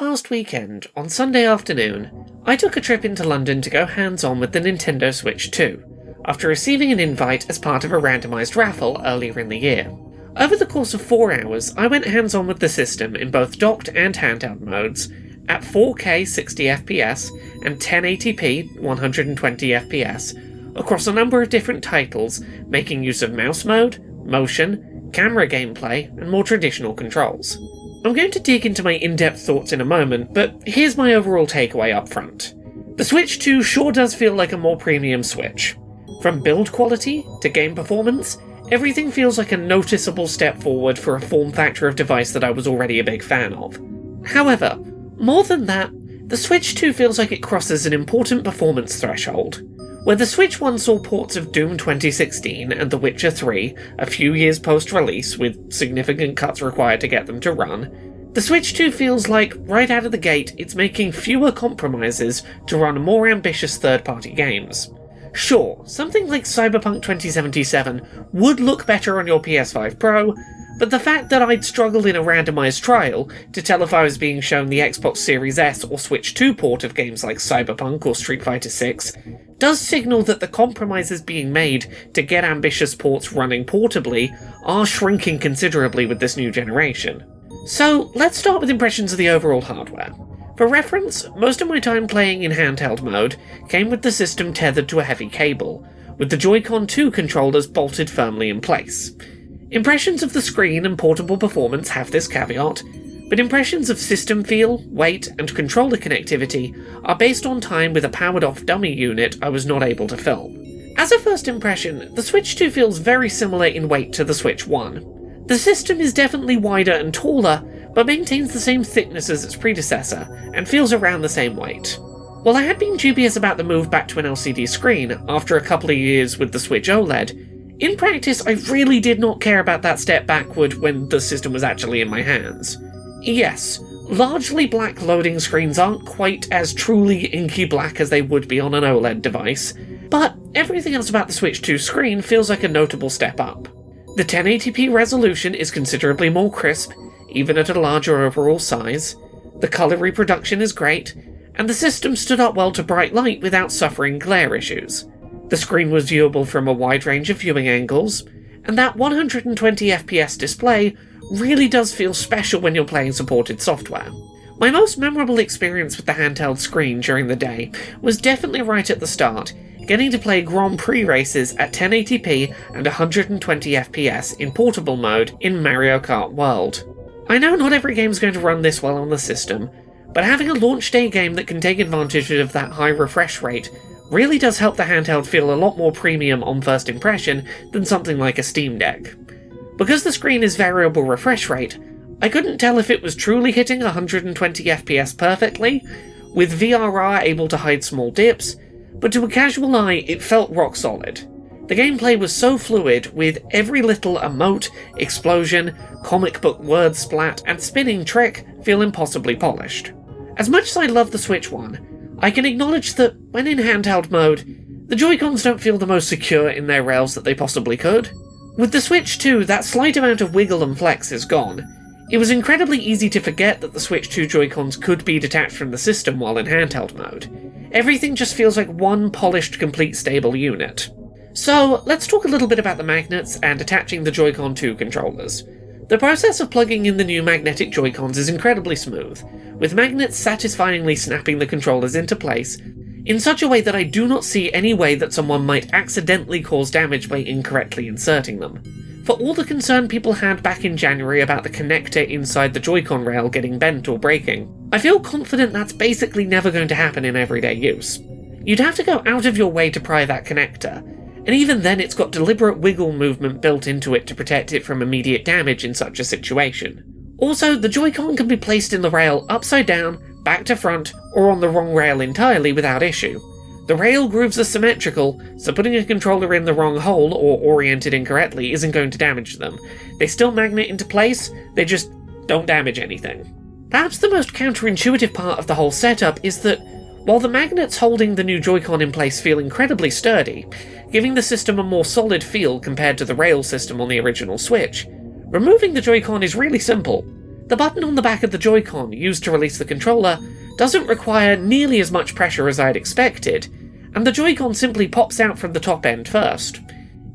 past weekend, on Sunday afternoon, I took a trip into London to go hands-on with the Nintendo Switch 2, after receiving an invite as part of a randomised raffle earlier in the year. Over the course of 4 hours, I went hands-on with the system in both docked and handheld modes, at 4K 60fps and 1080p 120fps, across a number of different titles, making use of mouse mode, motion, camera gameplay, and more traditional controls. I'm going to dig into my in-depth thoughts in a moment, but here's my overall takeaway up front. The Switch 2 sure does feel like a more premium Switch. From build quality to game performance, everything feels like a noticeable step forward for a form factor of device that I was already a big fan of. However, more than that, the Switch 2 feels like it crosses an important performance threshold. Where the Switch 1 saw ports of Doom 2016 and The Witcher 3 a few years post-release with significant cuts required to get them to run, the Switch 2 feels like, right out of the gate, it's making fewer compromises to run more ambitious third-party games. Sure, something like Cyberpunk 2077 would look better on your PS5 Pro, but the fact that I'd struggled in a randomised trial to tell if I was being shown the Xbox Series S or Switch 2 port of games like Cyberpunk or Street Fighter 6 does signal that the compromises being made to get ambitious ports running portably are shrinking considerably with this new generation. So let's start with impressions of the overall hardware. For reference, most of my time playing in handheld mode came with the system tethered to a heavy cable, with the Joy-Con 2 controllers bolted firmly in place. Impressions of the screen and portable performance have this caveat, but impressions of system feel, weight, and controller connectivity are based on time with a powered-off dummy unit I was not able to film. As a first impression, the Switch 2 feels very similar in weight to the Switch 1. The system is definitely wider and taller, but maintains the same thickness as its predecessor, and feels around the same weight. While I had been dubious about the move back to an LCD screen after a couple of years with the Switch OLED, in practice I really did not care about that step backward when the system was actually in my hands. Yes, largely black loading screens aren't quite as truly inky black as they would be on an OLED device, but everything else about the Switch 2 screen feels like a notable step up. The 1080p resolution is considerably more crisp, even at a larger overall size, the colour reproduction is great, and the system stood up well to bright light without suffering glare issues. The screen was viewable from a wide range of viewing angles, and that 120fps display really does feel special when you're playing supported software. My most memorable experience with the handheld screen during the day was definitely right at the start, getting to play Grand Prix races at 1080p and 120fps in portable mode in Mario Kart World. I know not every game's going to run this well on the system, but having a launch day game that can take advantage of that high refresh rate really does help the handheld feel a lot more premium on first impression than something like a Steam Deck. Because the screen is variable refresh rate, I couldn't tell if it was truly hitting 120fps perfectly, with VRR able to hide small dips, but to a casual eye it felt rock solid. The gameplay was so fluid, with every little emote, explosion, comic book word splat, and spinning trick feel impossibly polished. As much as I love the Switch 1, I can acknowledge that, when in handheld mode, the Joy-Cons don't feel the most secure in their rails that they possibly could. With the Switch 2, that slight amount of wiggle and flex is gone. It was incredibly easy to forget that the Switch 2 Joy-Cons could be detached from the system while in handheld mode. Everything just feels like one polished, complete, stable unit. So, let's talk a little bit about the magnets and attaching the Joy-Con 2 controllers. The process of plugging in the new magnetic Joy-Cons is incredibly smooth, with magnets satisfyingly snapping the controllers into place in such a way that I do not see any way that someone might accidentally cause damage by incorrectly inserting them. For all the concern people had back in January about the connector inside the Joy-Con rail getting bent or breaking, I feel confident that's basically never going to happen in everyday use. You'd have to go out of your way to pry that connector, and even then it's got deliberate wiggle movement built into it to protect it from immediate damage in such a situation. Also, the Joy-Con can be placed in the rail upside down, back to front, or on the wrong rail entirely without issue. The rail grooves are symmetrical, so putting a controller in the wrong hole or oriented incorrectly isn't going to damage them. They still magnet into place, they just don't damage anything. Perhaps the most counterintuitive part of the whole setup is that, while the magnets holding the new Joy-Con in place feel incredibly sturdy, giving the system a more solid feel compared to the rail system on the original Switch, removing the Joy-Con is really simple. The button on the back of the Joy-Con used to release the controller doesn't require nearly as much pressure as I'd expected, and the Joy-Con simply pops out from the top end first.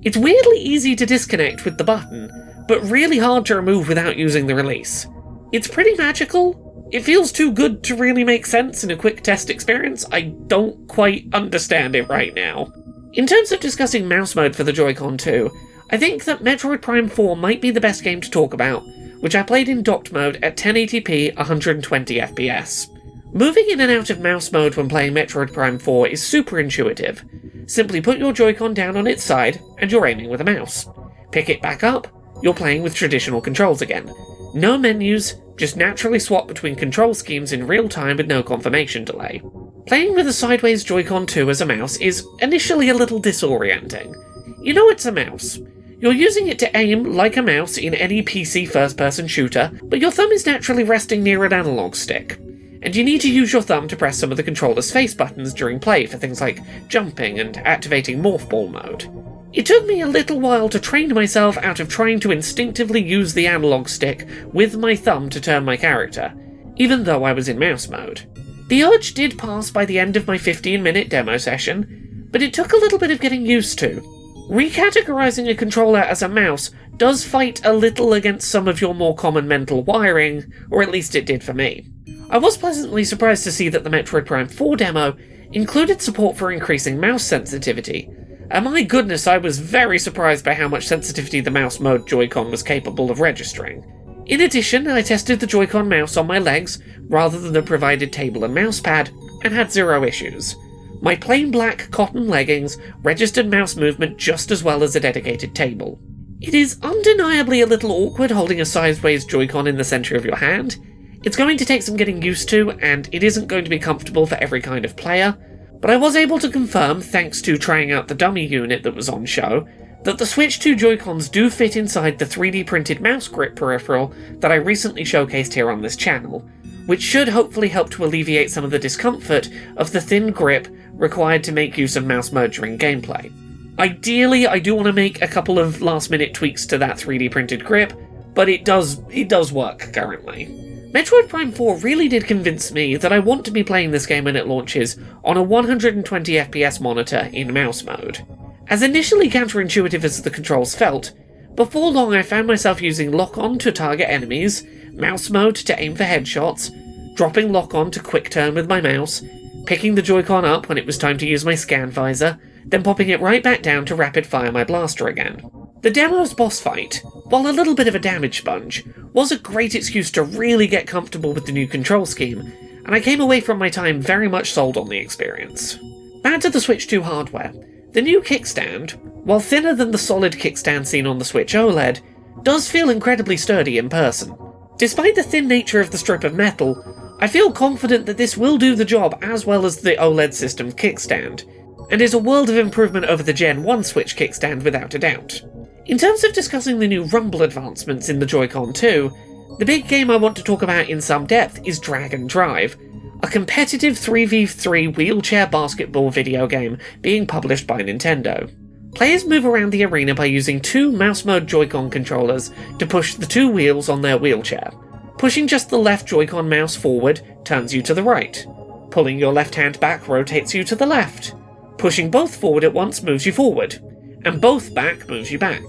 It's weirdly easy to disconnect with the button, but really hard to remove without using the release. It's pretty magical. It feels too good to really make sense in a quick test experience. I don't quite understand it right now. In terms of discussing mouse mode for the Joy-Con 2, I think that Metroid Prime 4 might be the best game to talk about, which I played in docked mode at 1080p 120 FPS. Moving in and out of mouse mode when playing Metroid Prime 4 is super intuitive. Simply put your Joy-Con down on its side, and you're aiming with a mouse. Pick it back up, you're playing with traditional controls again. No menus, just naturally swap between control schemes in real time with no confirmation delay. Playing with a sideways Joy-Con 2 as a mouse is initially a little disorienting. You know it's a mouse. You're using it to aim like a mouse in any PC first-person shooter, but your thumb is naturally resting near an analog stick. And you need to use your thumb to press some of the controller's face buttons during play for things like jumping and activating Morph Ball mode. It took me a little while to train myself out of trying to instinctively use the analog stick with my thumb to turn my character, even though I was in mouse mode. The urge did pass by the end of my 15-minute demo session, but it took a little bit of getting used to. Recategorizing a controller as a mouse does fight a little against some of your more common mental wiring, or at least it did for me. I was pleasantly surprised to see that the Metroid Prime 4 demo included support for increasing mouse sensitivity, and my goodness, I was very surprised by how much sensitivity the mouse mode Joy-Con was capable of registering. In addition, I tested the Joy-Con mouse on my legs rather than the provided table and mouse pad, and had zero issues. My plain black cotton leggings registered mouse movement just as well as a dedicated table. It is undeniably a little awkward holding a sideways Joy-Con in the centre of your hand. It's going to take some getting used to, and it isn't going to be comfortable for every kind of player, but I was able to confirm, thanks to trying out the dummy unit that was on show, that the Switch 2 Joy-Cons do fit inside the 3D printed mouse grip peripheral that I recently showcased here on this channel, which should hopefully help to alleviate some of the discomfort of the thin grip required to make use of mouse mode during gameplay. Ideally, I do want to make a couple of last-minute tweaks to that 3D printed grip, but it does work currently. Metroid Prime 4 really did convince me that I want to be playing this game when it launches on a 120 FPS monitor in mouse mode. As initially counterintuitive as the controls felt, before long I found myself using lock-on to target enemies, mouse mode to aim for headshots, dropping lock-on to quick turn with my mouse, picking the Joy-Con up when it was time to use my scan visor, then popping it right back down to rapid fire my blaster again. The demo's boss fight, while a little bit of a damage sponge, was a great excuse to really get comfortable with the new control scheme, and I came away from my time very much sold on the experience. Back to the Switch 2 hardware. The new kickstand, while thinner than the solid kickstand seen on the Switch OLED, does feel incredibly sturdy in person. Despite the thin nature of the strip of metal, I feel confident that this will do the job as well as the OLED system's kickstand, and is a world of improvement over the Gen 1 Switch kickstand without a doubt. In terms of discussing the new rumble advancements in the Joy-Con 2, the big game I want to talk about in some depth is Dragon Drive, a competitive 3v3 wheelchair basketball video game being published by Nintendo. Players move around the arena by using two mouse mode Joy-Con controllers to push the two wheels on their wheelchair. Pushing just the left Joy-Con mouse forward turns you to the right. Pulling your left hand back rotates you to the left. Pushing both forward at once moves you forward, and both back moves you back.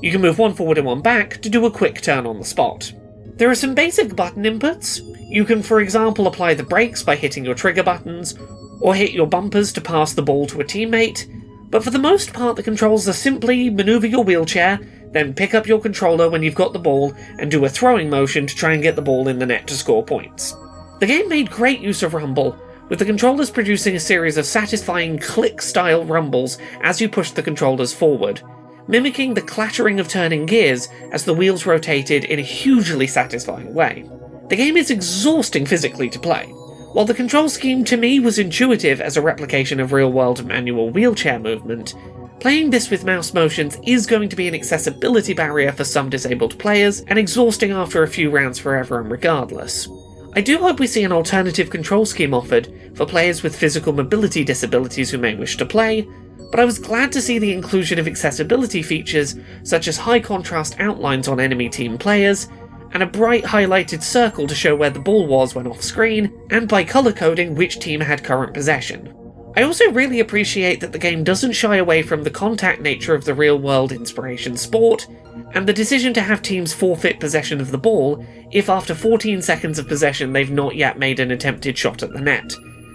You can move one forward and one back to do a quick turn on the spot. There are some basic button inputs. You can, for example, apply the brakes by hitting your trigger buttons, or hit your bumpers to pass the ball to a teammate, but for the most part the controls are simply maneuver your wheelchair, then pick up your controller when you've got the ball and do a throwing motion to try and get the ball in the net to score points. The game made great use of rumble, with the controllers producing a series of satisfying click-style rumbles as you push the controllers forward, mimicking the clattering of turning gears as the wheels rotated in a hugely satisfying way. The game is exhausting physically to play. While the control scheme to me was intuitive as a replication of real-world manual wheelchair movement, playing this with mouse motions is going to be an accessibility barrier for some disabled players, and exhausting after a few rounds for everyone regardless. I do hope we see an alternative control scheme offered for players with physical mobility disabilities who may wish to play, but I was glad to see the inclusion of accessibility features such as high contrast outlines on enemy team players, and a bright highlighted circle to show where the ball was when off screen, and by colour coding which team had current possession. I also really appreciate that the game doesn't shy away from the contact nature of the real-world inspiration sport, and the decision to have teams forfeit possession of the ball if after 14 seconds of possession they've not yet made an attempted shot at the net,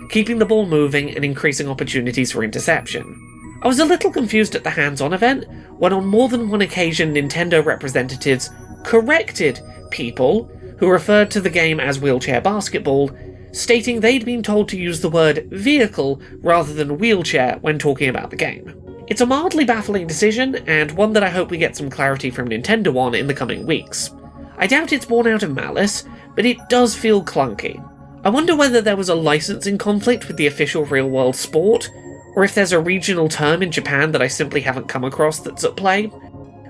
keeping the ball moving and increasing opportunities for interception. I was a little confused at the hands-on event, when on more than one occasion Nintendo representatives corrected people who referred to the game as wheelchair basketball, stating they'd been told to use the word vehicle rather than wheelchair when talking about the game. It's a mildly baffling decision, and one that I hope we get some clarity from Nintendo on in the coming weeks. I doubt it's born out of malice, but it does feel clunky. I wonder whether there was a licensing conflict with the official real-world sport, or if there's a regional term in Japan that I simply haven't come across that's at play.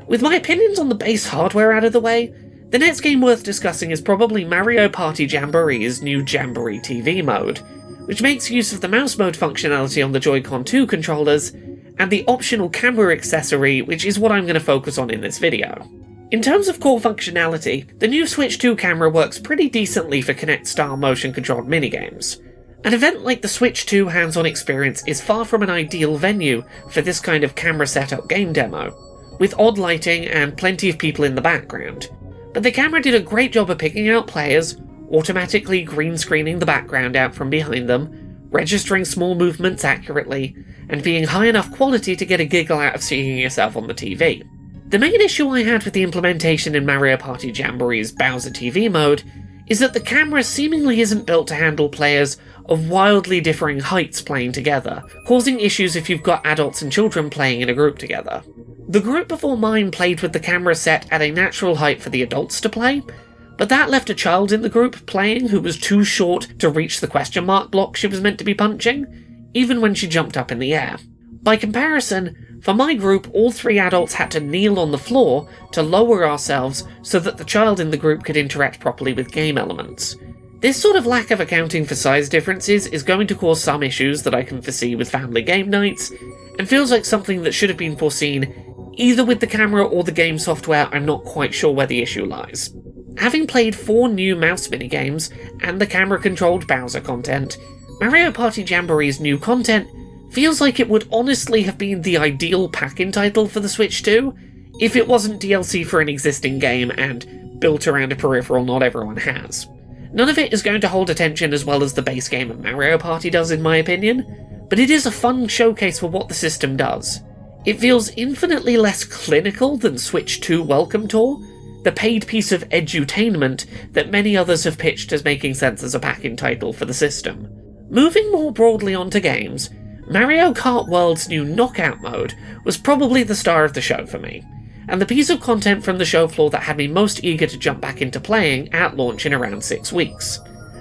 With my opinions on the base hardware out of the way, the next game worth discussing is probably Mario Party Jamboree's new Jamboree TV mode, which makes use of the mouse mode functionality on the Joy-Con 2 controllers, and the optional camera accessory, which is what I'm going to focus on in this video. In terms of core functionality, the new Switch 2 camera works pretty decently for Kinect-style motion-controlled minigames. An event like the Switch 2 hands-on experience is far from an ideal venue for this kind of camera setup game demo, with odd lighting and plenty of people in the background. But the camera did a great job of picking out players, automatically green screening the background out from behind them, registering small movements accurately, and being high enough quality to get a giggle out of seeing yourself on the TV. The main issue I had with the implementation in Mario Party Jamboree's Bowser TV mode is that the camera seemingly isn't built to handle players of wildly differing heights playing together, causing issues if you've got adults and children playing in a group together. The group before mine played with the camera set at a natural height for the adults to play, but that left a child in the group playing who was too short to reach the question mark block she was meant to be punching, even when she jumped up in the air. By comparison, for my group, all three adults had to kneel on the floor to lower ourselves so that the child in the group could interact properly with game elements. This sort of lack of accounting for size differences is going to cause some issues that I can foresee with family game nights, and feels like something that should have been foreseen either with the camera or the game software. I'm not quite sure where the issue lies. Having played 4 new mouse minigames and the camera-controlled Bowser content, Mario Party Jamboree's new content feels like it would honestly have been the ideal pack-in title for the Switch 2 if it wasn't DLC for an existing game and built around a peripheral not everyone has. None of it is going to hold attention as well as the base game of Mario Party does in my opinion, but it is a fun showcase for what the system does. It feels infinitely less clinical than Switch 2 Welcome Tour, the paid piece of edutainment that many others have pitched as making sense as a pack-in title for the system. Moving more broadly onto games, Mario Kart World's new Knockout mode was probably the star of the show for me, and the piece of content from the show floor that had me most eager to jump back into playing at launch in around 6 weeks.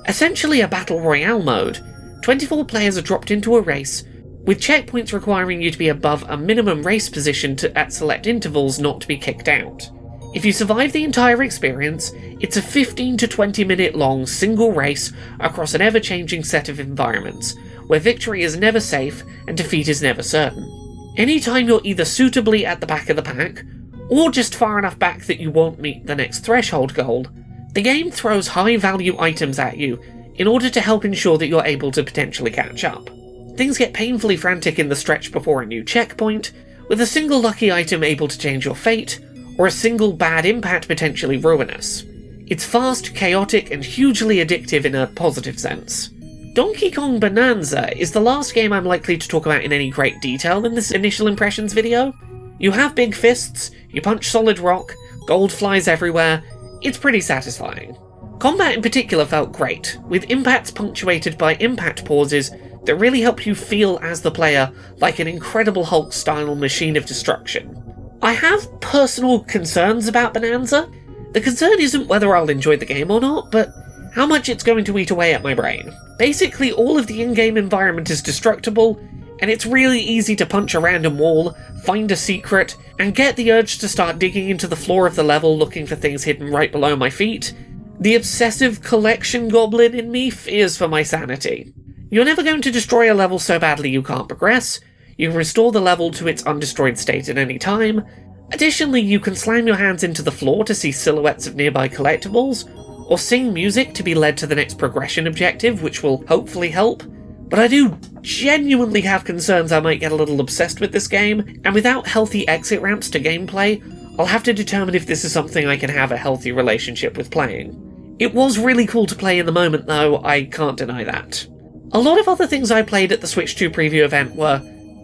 Essentially a battle royale mode, 24 players are dropped into a race, with checkpoints requiring you to be above a minimum race position at select intervals not to be kicked out. If you survive the entire experience, it's a 15 to 20 minute long single race across an ever-changing set of environments, where victory is never safe and defeat is never certain. Anytime you're either suitably at the back of the pack, or just far enough back that you won't meet the next threshold goal, the game throws high-value items at you in order to help ensure that you're able to potentially catch up. Things get painfully frantic in the stretch before a new checkpoint, with a single lucky item able to change your fate, or a single bad impact potentially ruinous. It's fast, chaotic, and hugely addictive in a positive sense. Donkey Kong Bonanza is the last game I'm likely to talk about in any great detail in this initial impressions video. You have big fists, you punch solid rock, gold flies everywhere, it's pretty satisfying. Combat in particular felt great, with impacts punctuated by impact pauses that really help you feel as the player like an Incredible Hulk-style machine of destruction. I have personal concerns about Bonanza. The concern isn't whether I'll enjoy the game or not, but how much it's going to eat away at my brain. Basically, all of the in-game environment is destructible, and it's really easy to punch a random wall, find a secret, and get the urge to start digging into the floor of the level looking for things hidden right below my feet. The obsessive collection goblin in me fears for my sanity. You're never going to destroy a level so badly you can't progress. You can restore the level to its undestroyed state at any time, Additionally, you can slam your hands into the floor to see silhouettes of nearby collectibles, or sing music to be led to the next progression objective, which will hopefully help. But I do genuinely have concerns I might get a little obsessed with this game, and without healthy exit ramps to gameplay, I'll have to determine if this is something I can have a healthy relationship with playing. It was really cool to play in the moment though, I can't deny that. A lot of other things I played at the Switch 2 preview event were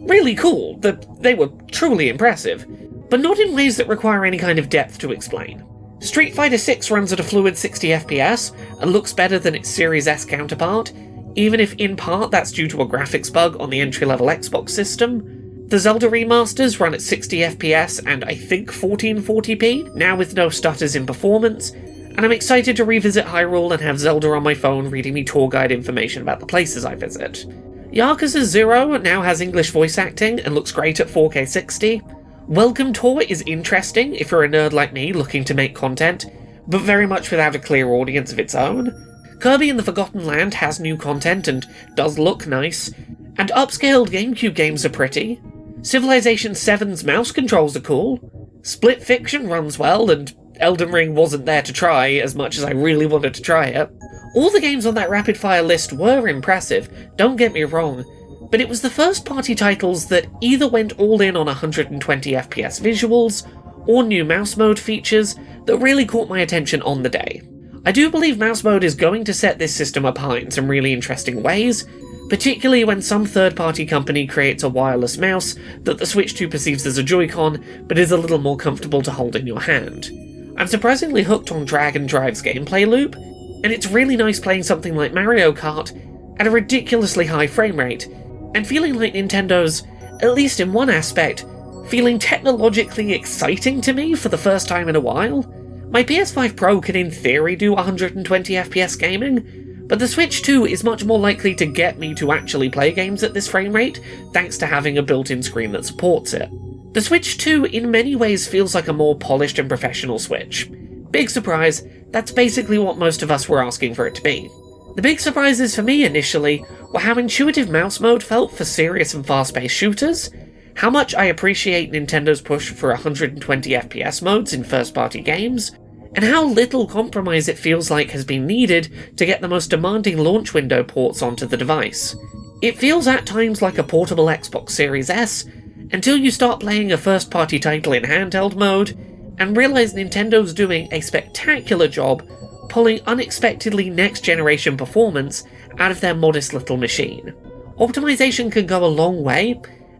really cool, they were truly impressive, but not in ways that require any kind of depth to explain. Street Fighter VI runs at a fluid 60 FPS and looks better than its Series S counterpart, even if in part that's due to a graphics bug on the entry-level Xbox system. The Zelda remasters run at 60 FPS and I think 1440p, now with no stutters in performance, and I'm excited to revisit Hyrule and have Zelda on my phone reading me tour guide information about the places I visit. Yakuza 0 now has English voice acting and looks great at 4K 60. Welcome Tour is interesting if you're a nerd like me looking to make content, but very much without a clear audience of its own. Kirby and the Forgotten Land has new content and does look nice, and upscaled GameCube games are pretty. Civilization 7's mouse controls are cool. Split Fiction runs well, and Elden Ring wasn't there to try as much as I really wanted to try it. All the games on that rapid fire list were impressive, don't get me wrong, but it was the first-party titles that either went all in on 120 FPS visuals, or new mouse mode features that really caught my attention on the day. I do believe mouse mode is going to set this system apart in some really interesting ways, particularly when some third-party company creates a wireless mouse that the Switch 2 perceives as a Joy-Con, but is a little more comfortable to hold in your hand. I'm surprisingly hooked on Dragon Drive's gameplay loop, and it's really nice playing something like Mario Kart at a ridiculously high frame rate, and feeling like Nintendo's, at least in one aspect, feeling technologically exciting to me for the first time in a while. My PS5 Pro can in theory do 120 FPS gaming, but the Switch 2 is much more likely to get me to actually play games at this frame rate, thanks to having a built-in screen that supports it. The Switch 2 in many ways feels like a more polished and professional Switch. Big surprise, that's basically what most of us were asking for it to be. The big surprises for me initially were how intuitive mouse mode felt for serious and fast-paced shooters, how much I appreciate Nintendo's push for 120 FPS modes in first-party games, and how little compromise it feels like has been needed to get the most demanding launch window ports onto the device. It feels at times like a portable Xbox Series S, until you start playing a first-party title in handheld mode, and realise Nintendo's doing a spectacular job pulling unexpectedly next-generation performance out of their modest little machine. Optimization can go a long way,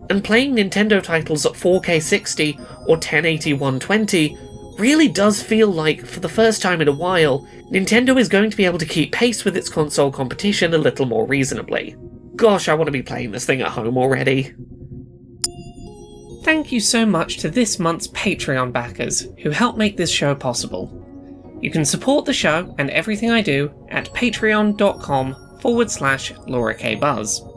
and playing Nintendo titles at 4K 60 or 1080 120 really does feel like, for the first time in a while, Nintendo is going to be able to keep pace with its console competition a little more reasonably. Gosh, I want to be playing this thing at home already. Thank you so much to this month's Patreon backers who help make this show possible. You can support the show and everything I do at patreon.com/LauraKBuzz.